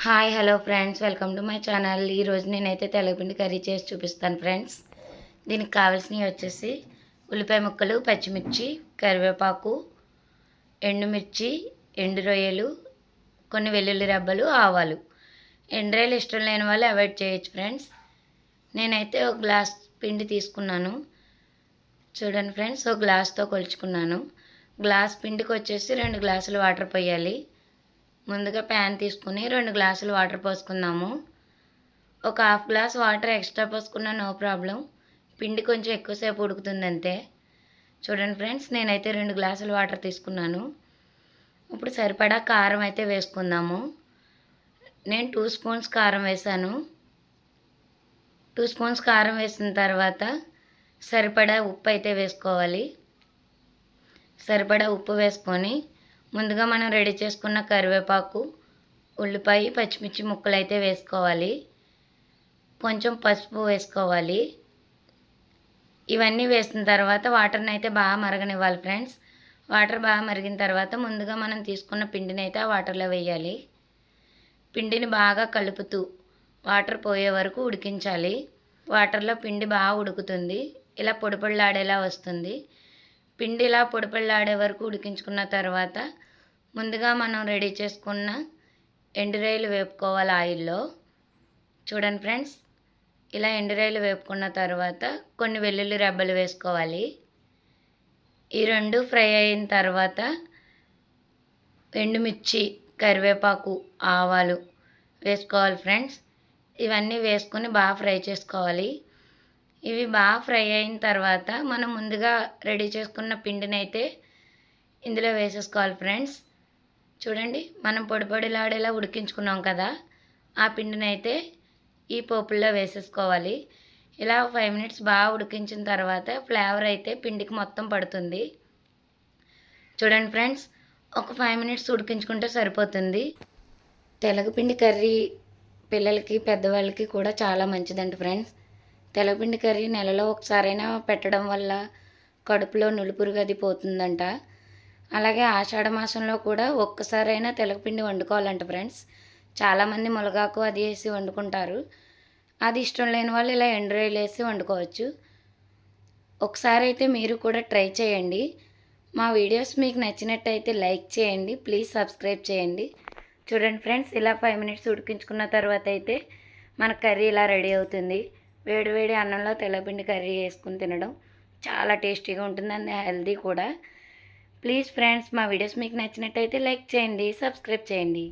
Hi hello friends, welcome to my channel. ఈరోజు నేనైతే తెల్లపిండి curry చేసి చూపిస్తాను ఫ్రెండ్స్. దీనికి కావాల్సినవి వచ్చేసి ఉల్లిపాయ ముక్కలు, పచ్చిమిర్చి, కరివేపాకు, ఎండుమిర్చి, ఎండు రొయ్యలు, కొన్ని వెల్లుల్లి రెబ్బలు, ఆవాలు. ఎండు రొయ్యలు ఇష్టం లేని వాళ్ళు అవాయిడ్ చేయొచ్చు ఫ్రెండ్స్. నేనైతే ఒక గ్లాస్ పిండి తీసుకున్నాను. చూడండి ఫ్రెండ్స్, ఒక గ్లాస్తో కొలుచుకున్నాను. గ్లాస్ పిండికి వచ్చేసి 2 గ్లాసులు వాటర్ పోయాలి. ముందుగా ప్యాన్ తీసుకుని 2 గ్లాసులు వాటర్ పోసుకుందాము. ఒక హాఫ్ గ్లాస్ వాటర్ ఎక్స్ట్రా పోసుకున్నా నో ప్రాబ్లం. పిండి కొంచెం ఎక్కువసేపు ఉడుకుతుంది అంతే. చూడండి ఫ్రెండ్స్, నేనైతే 2 గ్లాసులు వాటర్ తీసుకున్నాను. ఇప్పుడు సరిపడా కారం అయితే వేసుకుందాము. నేను 2 స్పూన్స్ కారం వేసాను. 2 స్పూన్స్ కారం వేసిన తర్వాత సరిపడా ఉప్పు అయితే వేసుకోవాలి. సరిపడా ఉప్పు వేసుకొని ముందుగా మనం రెడీ చేసుకున్న కరివేపాకు, ఉల్లిపాయ, పచ్చిమిర్చి ముక్కలు అయితే వేసుకోవాలి. కొంచెం పసుపు వేసుకోవాలి. ఇవన్నీ వేసిన తర్వాత వాటర్ని అయితే బాగా మరగనివ్వాలి ఫ్రెండ్స్. వాటర్ బాగా మరిగిన తర్వాత ముందుగా మనం తీసుకున్న పిండిని అయితే ఆ వాటర్లో వేయాలి. పిండిని బాగా కలుపుతూ వాటర్ పోయే వరకు ఉడికించాలి. వాటర్లో పిండి బాగా ఉడుకుతుంది. ఇలా పొడిపొడిలాడేలా వస్తుంది. పిండి ఇలా పొడిపొడిలాడే వరకు ఉడికించుకున్న తర్వాత ముందుగా మనం రెడీ చేసుకున్న ఎండు రొయ్యలు వేపుకోవాలి ఆయిల్లో. చూడండి ఫ్రెండ్స్, ఇలా ఎండు రొయ్యలు వేపుకున్న తర్వాత కొన్ని వెల్లుల్లి రెబ్బలు వేసుకోవాలి. ఈ 2 ఫ్రై అయిన తర్వాత ఎండుమిర్చి, కరివేపాకు, ఆవాలు వేసుకోవాలి ఫ్రెండ్స్. ఇవన్నీ వేసుకొని బాగా ఫ్రై చేసుకోవాలి. ఇవి బాగా ఫ్రై అయిన తర్వాత మనం ముందుగా రెడీ చేసుకున్న పిండిని అయితే ఇందులో వేసేసుకోవాలి ఫ్రెండ్స్. చూడండి, మనం పొడిలాడేలా ఉడికించుకున్నాం కదా, ఆ పిండిని అయితే ఈ పోపుల్లో వేసేసుకోవాలి. ఇలా 5 మినిట్స్ బాగా ఉడికించిన తర్వాత ఫ్లేవర్ అయితే పిండికి మొత్తం పడుతుంది. చూడండి ఫ్రెండ్స్, ఒక 5 మినిట్స్ ఉడికించుకుంటే సరిపోతుంది. తెలగపిండి కర్రీ పిల్లలకి, పెద్దవాళ్ళకి కూడా చాలా మంచిదండి ఫ్రెండ్స్. తెలగపిండి కర్రీ నెలలో ఒకసారైనా పెట్టడం వల్ల కడుపులో నులుపురుగు అది పోతుందంట. అలాగే ఆషాఢ మాసంలో కూడా ఒక్కసారైనా తెలగపిండి వండుకోవాలంట ఫ్రెండ్స్. చాలామంది మునగాకు అది వేసి వండుకుంటారు. అది ఇష్టం లేని వాళ్ళు ఇలా ఎండు రొయ్యలు వేసి వండుకోవచ్చు. ఒకసారి అయితే మీరు కూడా ట్రై చేయండి. మా వీడియోస్ మీకు నచ్చినట్టయితే లైక్ చేయండి, ప్లీజ్ సబ్స్క్రైబ్ చేయండి. చూడండి ఫ్రెండ్స్, ఇలా 5 మినిట్స్ ఉడికించుకున్న తర్వాత అయితే మన కర్రీ ఇలా రెడీ అవుతుంది. వేడివేడి అన్నంలో తెల్లపిండి కర్రీ వేసుకుని తినడం చాలా టేస్టీగా ఉంటుంది, అండ్ హెల్దీ కూడా. ప్లీజ్ ఫ్రెండ్స్, మా వీడియోస్ మీకు నచ్చినట్టయితే లైక్ చేయండి, సబ్స్క్రైబ్ చేయండి.